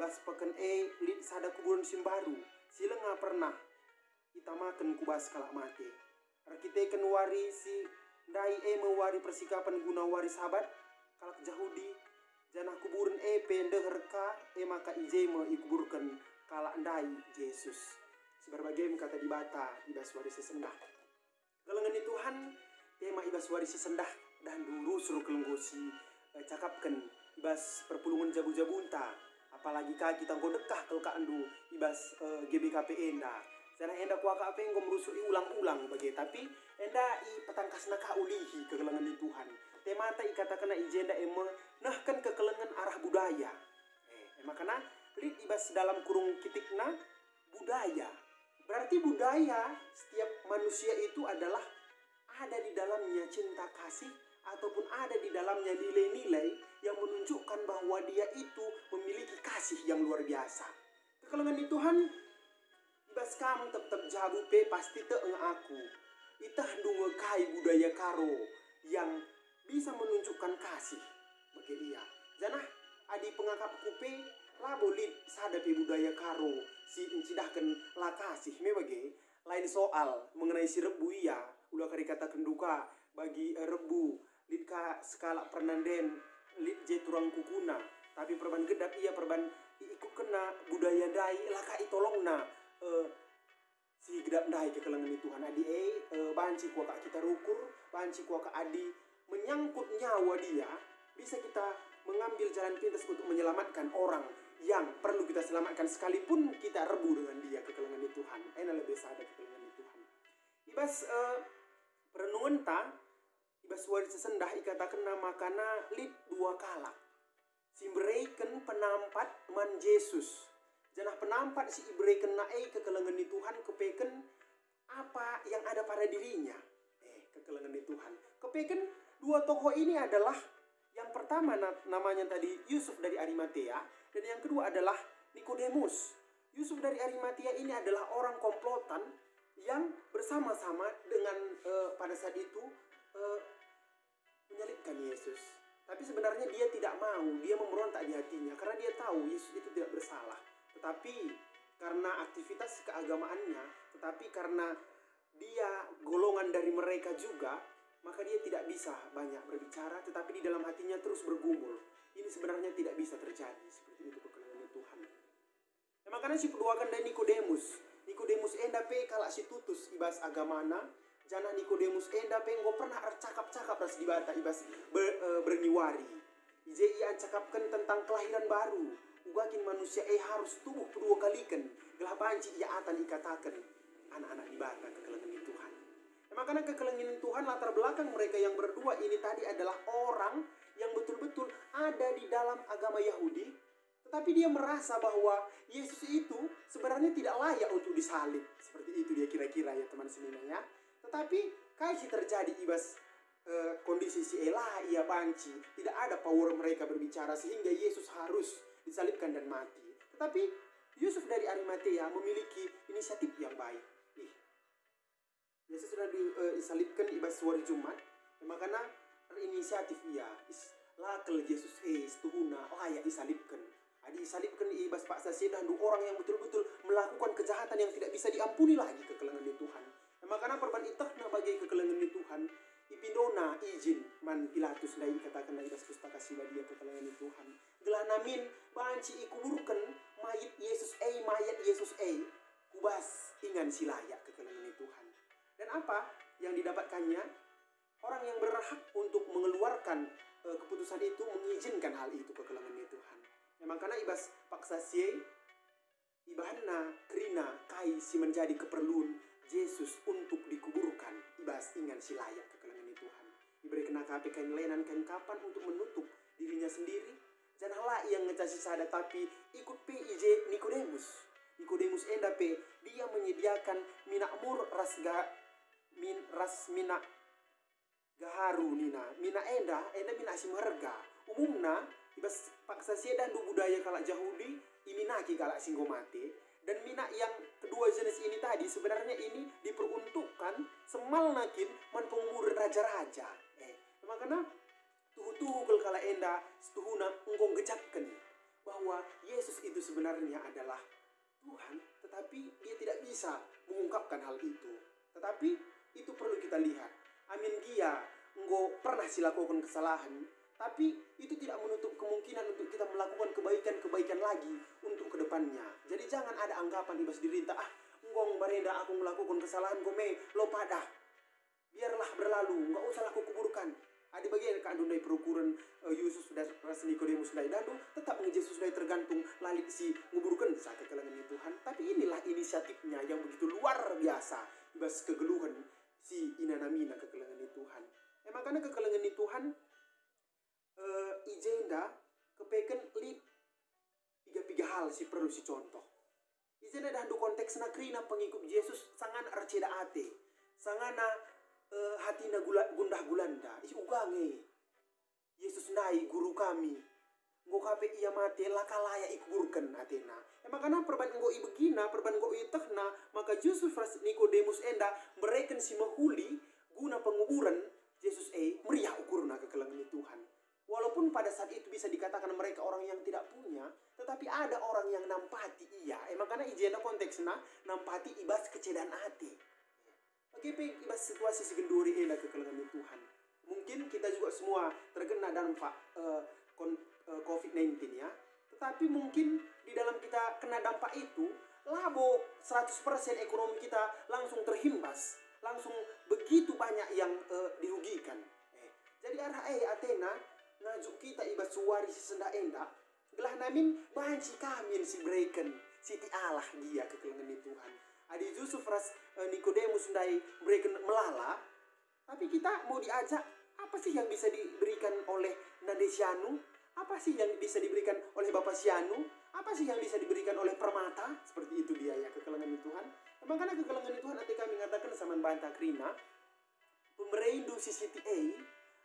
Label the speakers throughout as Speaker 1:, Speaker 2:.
Speaker 1: ibas peken lid sada kuburan simbaru sila nga pernah itamakan kubas kalak mate arkiteken wari si dai mewari persikapan guna wari sahabat kalak Yahudi janah kuburan pendeherka maka ijema ikuburkan kalak ndai Yesus seberbagai kata di bata ibas wari sesendah galangan Tuhan tema ibas wari sesendah dan dulu suruh kelenggosi cakapkan ibas perpulungan jabu-jabunta apalagi kaki tangko dekah kalau kandu ibas GBKP enda sana enda kuaka apa yang merusui ulang-ulang bagi tapi enda i petangkas naka ulihi kekelengan di Tuhan temata ikatakan ijenda nahkan kekelengan arah budaya makanya lid ibas dalam kurung kitikna budaya berarti budaya setiap manusia itu adalah ada di dalamnya cinta kasih ataupun ada di dalamnya nilai-nilai yang menunjukkan bahwa dia itu memiliki kasih yang luar biasa. Kekelengan di Tuhan, ibas kam tetap jabu pe pasti teeng aku. Itah dungekai budaya karo yang bisa menunjukkan kasih bagi dia. Janah adi pengakap kupe labolit sadapi budaya karo si incidahkan la kasih me bagi lain soal mengenai si rebu iya ulah kari kata kenduka bagi rebu lid ka skala pernanden lid je turang kukuna tapi perban gedap iya perban ikut kena budaya dai laka itolongna si gedap dai kekelengan Tuhan adi banci kuaka kita rukur banci kuaka adi menyangkut nyawa dia bisa kita mengambil jalan pintas untuk menyelamatkan orang yang perlu kita selamatkan sekalipun kita rebu dengan dia kekelengan Tuhan enak lebih sadar kekelengan Tuhan ibas perenungan ta ibas wari sesendah ikatakan nama kana lid dua kalak simbreiken penampat man Yesus janah penampat si ibreiken na kekelengan di Tuhan kepeken apa yang ada pada dirinya kekelengan di Tuhan kepeken dua tokoh ini adalah yang pertama namanya tadi Yusuf dari Arimatea dan yang kedua adalah Nikodemus. Yusuf dari Arimatea ini adalah orang komplotan yang bersama-sama dengan pada saat itu menyalibkan Yesus. Tapi sebenarnya dia tidak mau, dia memberontak di hatinya karena dia tahu Yesus itu tidak bersalah. Tetapi karena aktivitas keagamaannya, tetapi karena dia golongan dari mereka juga, maka dia tidak bisa banyak berbicara, tetapi di dalam hatinya terus bergumul. Ini sebenarnya tidak bisa terjadi seperti itu kekelengan Tuhan. Nah, makanya si peduakan dari Nikodemus enda pe kalak si tutus ibas agamana, jana Nikodemus enda pe ngo pernah cakap-cakap ras di bata ibas bernyiwari. Ije ia cakapkan tentang kelahiran baru. Ugakin manusia harus tubuh kedua kalikan. Gelah banci ia atan ikatakan anak-anak di bata kekelengan Tuhan. Makanya kekelengan Tuhan latar belakang mereka yang berdua ini tadi adalah orang yang betul-betul ada di dalam agama Yahudi. Tetapi dia merasa bahwa Yesus itu sebenarnya tidak layak untuk disalib. Seperti itu dia kira-kira ya teman seminanya. Tetapi kaisi terjadi ibas kondisi si Elah ia banci. Tidak ada power mereka berbicara sehingga Yesus harus disalibkan dan mati. Tetapi Yusuf dari Arimatea memiliki inisiatif yang baik. Yesus sudah disalibkan ibas wari Jumat. Makanya inisiatif ia lakel Yesus tuhuna layak disalibkan. Disalibkan ibas paksa dan orang yang betul-betul melakukan kejahatan yang tidak bisa diampuni lagi kekelengan di Tuhan. Makanya perban itahna bagi kekelengan di Tuhan ipindona izin man Pilatus dai katakan dari pustaka sila dia kekelengan di Tuhan. Gelah namin banci ikuburkan mayat Yesus kubas ingan silayak kekelengan di Tuhan. Dan apa yang didapatkannya? Orang yang berhak untuk mengeluarkan keputusan itu mengizinkan hal itu kekelengan di Tuhan. Makanya ibas paksa sie ibahna krina kai si menjadi keperluan Yesus untuk dikuburkan ibas ingan si layak kekelengan di Tuhan. Diberi kena kape kain lenan kain kapan untuk menutup dirinya sendiri. Janganlah yang ngecasi sada tapi ikut PIJ Nikodemus. Nikodemus enda pe dia menyediakan minakmur ras mina gaharu nina mina enda mina si merga umumna ibas paksa sia du budaya kalak Yahudi iminaki kalak singgomate dan mina yang kedua jenis ini tadi sebenarnya ini diperuntukkan semal nakin man pengumur raja-raja makanya tuhu-tuhu kala enda setuhuna enggong gecapkan bahwa Yesus itu sebenarnya sebenarnya adalah Tuhan, tetapi dia tidak bisa mengungkapkan hal itu. Tetapi itu perlu kita lihat. Amin dia, engkau pernah silakukan kesalahan, tapi itu tidak menutup kemungkinan untuk kita melakukan kebaikan-kebaikan lagi untuk kedepannya. Jadi jangan ada anggapan di diri kita, enggong bareda aku melakukan kesalahan gome, lo pada. Biarlah berlalu, enggak usah laku keburukan. Ada bagian keandun dari perukuran Yesus sudah ras Nikodemus dari dadu, tetap Yesus sudah tergantung lalik si nguburkan saat kekelangan Tuhan. Tapi inilah inisiatifnya yang begitu luar biasa. Ibas kegeluhan si inanamina kekelangan Tuhan. Makanya kekelangan Tuhan ijenda kepeken lip tiga hal si perlu si contoh. Ijenda dah do konteks nakrina pengikut Yesus sangan arceda ate, sangana hati na gundah gulanda isi ugange Yesus nai guru kami ngo kape ia mate lakalaya ikburkan atena makana perban ngo ibegina perban ngo itahna maka Yesus fras Nikodemus enda mereken si mahuli guna penguburan Yesus meriah ukurna kekelangan Tuhan. Walaupun pada saat itu bisa dikatakan mereka orang yang tidak punya, tetapi ada orang yang nampati iya. Makanya ijena konteksna nampati ibas kecedaan hati. Bagaimana ibas situasi segenduri kekelangan Tuhan. Mungkin kita juga semua terkena dampak COVID-19 ya. Tetapi mungkin di dalam kita kena dampak itu, labo 100% ekonomi kita langsung terhimbas. Langsung begitu banyak yang dirugikan. Jadi arah Athena ngajuk kita ibas suwari si senda enda. Gelah namin banci kami si breken. Siti Allah dia kekelangan Tuhan. Adi Yusuf ras Nikodemus ndai breken melala. Tapi kita mau diajak, apa sih yang bisa diberikan oleh Nade Sianu? Apa sih yang bisa diberikan oleh Bapak Sianu? Apa sih yang bisa diberikan oleh Permata? Seperti itu dia ya kekelangan Tuhan. Makanya kekelangan Tuhan nanti kami mengatakan sama bantah krina. Pemerindu si Siti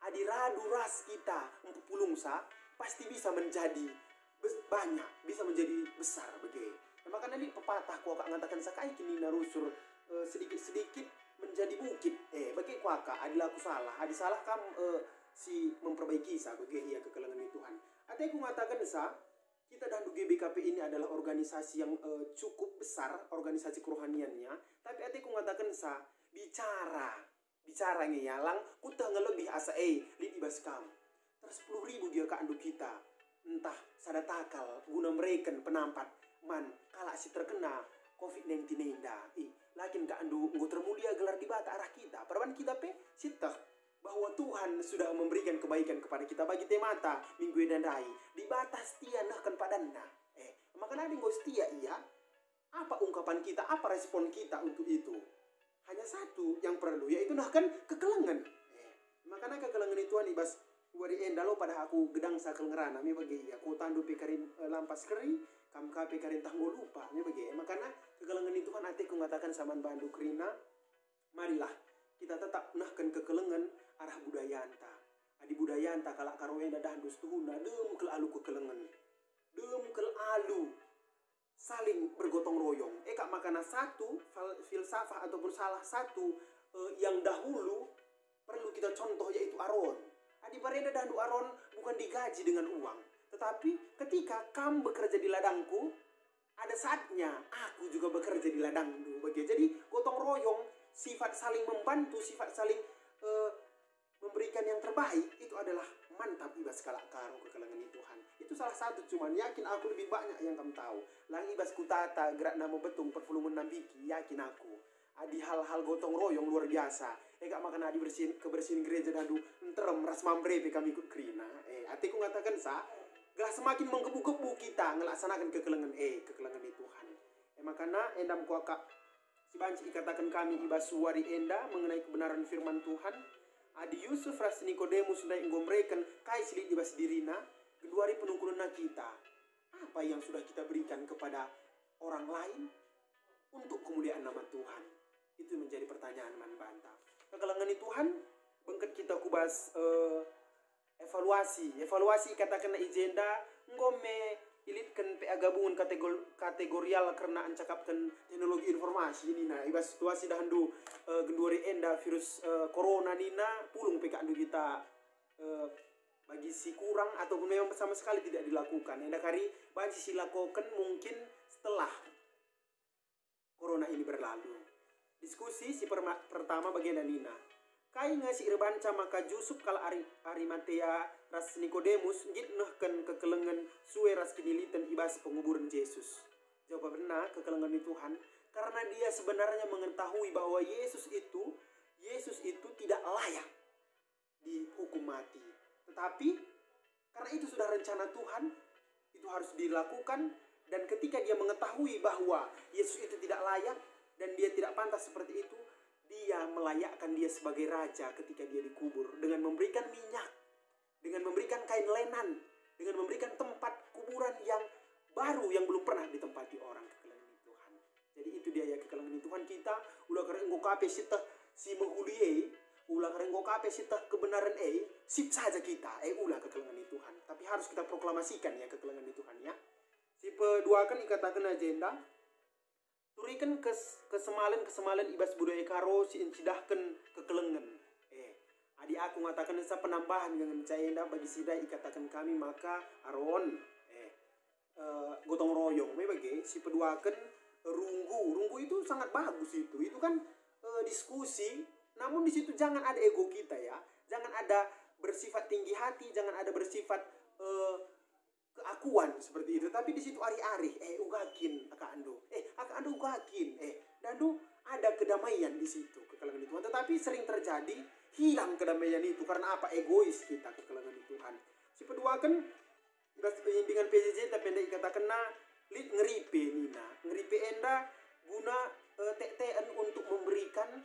Speaker 1: adi radu ras kita untuk pulungsa pasti bisa menjadi banyak, bisa menjadi besar begitu. Makanya ini pepatah kuaka ngatakan sakai kini narusur sedikit-sedikit menjadi bukit. Bagi kuaka adilah aku salah, adi salah si memperbaiki sa bagi ia kekelangan Tuhan. Artinya aku ngatakan sa kita dan GBKP ini adalah organisasi yang cukup besar, organisasi kerohaniannya. Tapi artinya aku ngatakan sa bicara ngeyalang kutah ngelebih asa lid ibas kam. Terus 10.000 dia ke andu kita. Entah sada takal guna mereka penampat man kalak si terkena COVID-19 enda. Lakin ke andu nggo termulia gelar di bata arah kita. Perban kita sitah bahwa Tuhan sudah memberikan kebaikan kepada kita bagi temata minggu dan rai di batas setia nahkan padanna. Maka ada nggo setia iya. Apa ungkapan kita, apa respon kita untuk itu? Hanya satu yang perlu, yaitu nahkan kekelangan. Makanya kekelangan itu ibas wari endalo pada aku gedang sakal ngerana mi bagi aku tandu pekarin lampas keri kam ka pekarin tanggo lupa mi bagi. Makanya kekelangan itu kan ate ku ngatakan saman bandu krina marilah kita tetap nahkan kekelangan arah budayanta. Adi budayanta kalak karoenda dandus tuhuna dem kel alu kekelangan. Dem kel alu saling bergotong royong. Kak makana satu filsafah ataupun salah satu yang dahulu perlu kita contoh yaitu Aron. Adi bareda dandu Aron bukan digaji dengan uang, tetapi ketika kamu bekerja di ladangku, ada saatnya aku juga bekerja di ladangmu. Jadi gotong royong, sifat saling membantu, sifat saling memberikan yang terbaik itu adalah mantap ibas kalak karo kekelangan Tuhan. Itu salah satu, cuman yakin aku lebih banyak yang kamu tahu. Lang ibas kutata gerak nama betung perfulumun nambiki, yakin aku. Adi hal-hal gotong royong luar biasa. Kak makan adi kebersihin gereja dadu enterem ras mambre kami ikut krina. Atiku ngatakan gelah semakin menggebu-gebu kita ngelaksanakan kekelangan kekelangan Tuhan. Makanya endam kuaka si banci ikatakan kami ibas suwari enda mengenai kebenaran firman Tuhan. Adi Yusuf ras Nikodemus dan ngomreken kai silik ibas dirina keduari penungkuluna kita. Apa yang sudah kita berikan kepada orang lain untuk kemuliaan nama Tuhan? Itu menjadi pertanyaan man bantah. Kekelangan Tuhan bengket kita kubas evaluasi katakan agenda ngome ilitkan gabungan kategorial karena ancakapkan teknologi informasi ini nah ibas situasi dahandu genduri enda virus corona nina pulung PK andu kita bagi si kurang ataupun memang sama sekali tidak dilakukan. Enda kari banci si lakukan mungkin setelah corona ini berlalu. Diskusi si pertama bagian Nina. Kai ngasi irbanca maka Jusuf kala Arimatea ras Nikodemus ngitnehkan kekelengan suwe ras kinilitan ibas penguburan Yesus. Jawab benar kekelengan di Tuhan karena dia sebenarnya mengetahui bahwa Yesus itu tidak layak dihukum mati. Tetapi karena itu sudah rencana Tuhan, itu harus dilakukan, dan ketika dia mengetahui bahwa Yesus itu tidak layak dan dia tidak pantas seperti itu, dia melayakkan dia sebagai raja ketika dia dikubur dengan memberikan minyak, dengan memberikan kain lenan, dengan memberikan tempat kuburan yang baru yang belum pernah ditempati orang. Kekelengan Tuhan. Jadi itu dia ya kekelengan Tuhan kita. Ulah kareng kape sita si menguliai, ulah kareng kape sita kebenaran sip saja kita ulah kekelengan Tuhan. Tapi harus kita proklamasikan ya kekelengan Tuhan ya. Si kedua kan ikatakan agenda. Turikan kesemalan ibas budaya karo si incidahkan kekelengan. Adi aku ngatakan sa penambahan dengan cayenda bagi sida ikatakan kami maka aron gotong royong bagi si peduakan runggu itu sangat bagus itu kan diskusi, namun di situ jangan ada ego kita ya, jangan ada bersifat tinggi hati, jangan ada bersifat keakuan seperti itu, tapi di situ ari-ari ugakin aka ando ugakin dan ada kedamaian di situ kekelengan Tuhan. Tetapi sering terjadi hilang kedamaian itu karena apa? Egois kita kekelengan Tuhan. Si peduakan dengan PJJ tapi enda ikatakan lid ngeripe nina ngeripe enda guna TTN untuk memberikan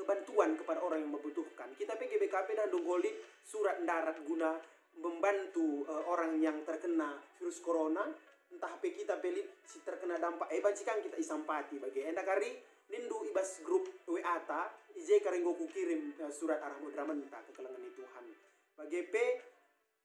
Speaker 1: bantuan kepada orang yang membutuhkan. Kita PGBKP dan donggolit surat darat guna membantu orang yang terkena virus corona. Entah apa kita pelit si terkena dampak bancikan kita isampati bagi enda kari nindu ibas grup WA ta ije karenggoku kirim surat arah mudraman ta kekelengan Tuhan. Bagi P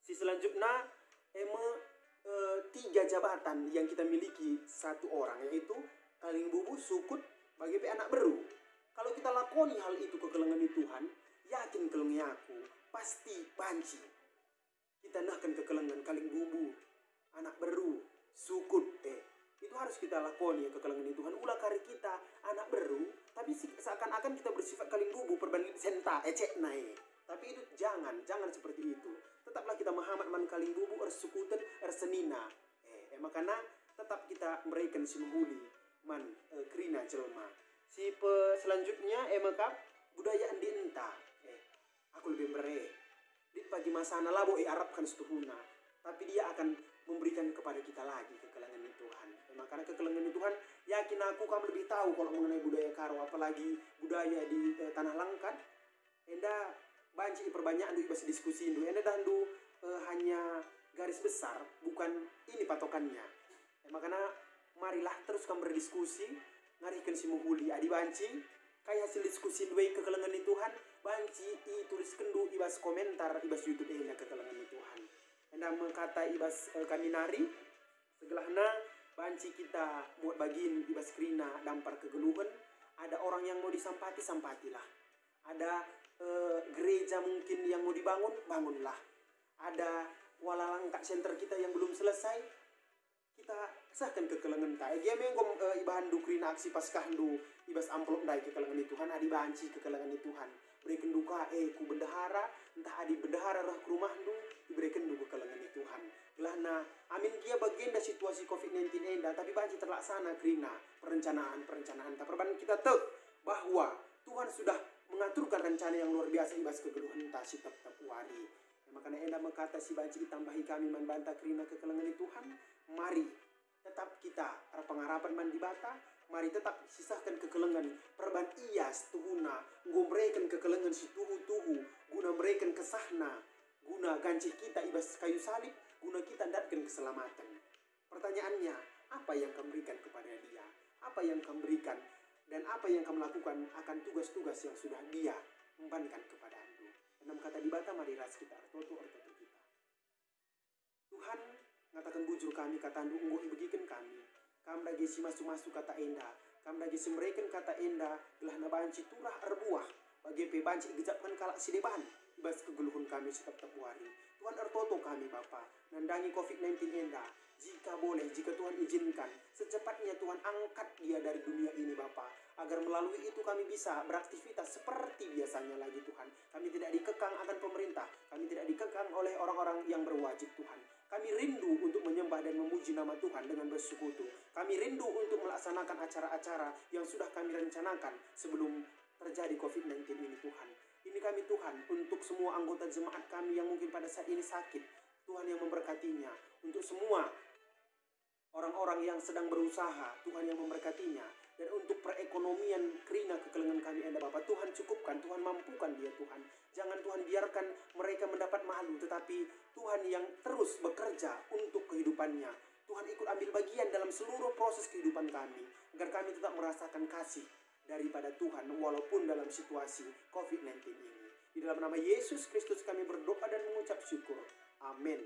Speaker 1: si selanjutnya 3 jabatan yang kita miliki satu orang, yaitu kaling bubu, sukut, bagi anak beru. Kalau kita lakoni hal itu kekelengan Tuhan, yakin kelengnya aku pasti banci. Kita nahkan kekelengan kaling bubu, anak beru, sukut itu harus kita lakoni ya kekelengan Tuhan. Ulah kari kita anak beru, tapi seakan-akan kita bersifat kaling bubu perbanding senta ecek naik. Tapi itu jangan seperti itu. Tetaplah kita Muhammad man kaling bubu ersukutan ersenina. Makanya tetap kita memberikan si menghuli man krina jelma. Si selanjutnya maka budaya andi entah. Aku lebih mere. Di pagi masana labo arabkan setuhuna. Tapi dia akan memberikan kepada kita lagi kekelengan Tuhan. Makanya kekelengan Tuhan yakin aku kamu lebih tahu kalau mengenai budaya karo, apalagi budaya di tanah Langkat. Enda banci perbanyak andu ibas diskusi indu enda dandu hanya garis besar, bukan ini patokannya. Makanya marilah terus kami berdiskusi ngarikan si menghuli adi banci kayak hasil diskusi dua kekelengan Tuhan banci tulis kendu ibas komentar ibas YouTube enda kekelengan Tuhan enda mengkata ibas kaminari segelahna banci kita buat bagiin ibas krina dampar kegeluhan. Ada orang yang mau disampatilah, ada gereja mungkin yang mau dibangun, bangunlah. Ada walalangka center kita yang belum selesai, kita sahkan kekelengan ta. Dia mengkom ibahan dukrina aksi paskah du ibas amplop dai kekelengan Tuhan adi banci kekelengan Tuhan. Berikan duka ku bendahara, entah adi bendahara rah ke rumah du diberikan du kekelengan Tuhan. Gelahna amin kia bagian dari situasi COVID-19 enda, tapi banci terlaksana krina perencanaan tak perban kita tek bahwa Tuhan sudah mengaturkan rencana yang luar biasa ibas kegeluhan tasi tetap wari. Makanya enda mengkata si banci ditambahi kami membantah krina kekelengan Tuhan. Mari tetap kita pengharapan mandi bata. Mari tetap sisahkan kekelengan perban ias tuhuna ngomrekan kekelengan si tuhu guna mereka kesahna guna gancih kita ibas kayu salib guna kita datkan keselamatan. Pertanyaannya, apa yang kamu berikan kepada dia? Apa yang kamu berikan dan apa yang kamu lakukan akan tugas-tugas yang sudah dia membankan kepada Anda. Enam kata di bata mari ras kita artoto kita. Tuhan ngatakan bujur kami kata Anda ungguh begikan kami. Kam lagi si masuk kata enda, kam lagi si mereka kata enda, gelah na banci turah erbuah, bagi pe banci gejapkan kalak si deban, ibas kegeluhun kami tetap wari. Tuhan ertoto kami Bapa, nandangi COVID-19 enda. Jika boleh, jika Tuhan izinkan, secepatnya Tuhan angkat dia dari dunia ini Bapa, agar melalui itu kami bisa beraktivitas seperti biasanya lagi Tuhan. Kami tidak dikekang akan pemerintah, kami tidak dikekang oleh orang-orang yang berwajib Tuhan. Kami rindu untuk menyembah dan memuji nama Tuhan dengan bersekutu. Kami rindu untuk melaksanakan acara-acara yang sudah kami rencanakan sebelum terjadi COVID-19 ini Tuhan. Ini kami Tuhan untuk semua anggota jemaat kami yang mungkin pada saat ini sakit. Tuhan yang memberkatinya. Untuk semua orang-orang yang sedang berusaha, Tuhan yang memberkatinya. Dan untuk perekonomian kerina kekelengan kami Anda Bapa, Tuhan cukupkan, Tuhan mampukan dia Tuhan. Jangan Tuhan biarkan mereka mendapat malu, tetapi Tuhan yang terus bekerja untuk kehidupannya. Tuhan ikut ambil bagian dalam seluruh proses kehidupan kami, agar kami tetap merasakan kasih daripada Tuhan walaupun dalam situasi COVID-19 ini. Di dalam nama Yesus Kristus kami berdoa dan mengucap syukur. Amin.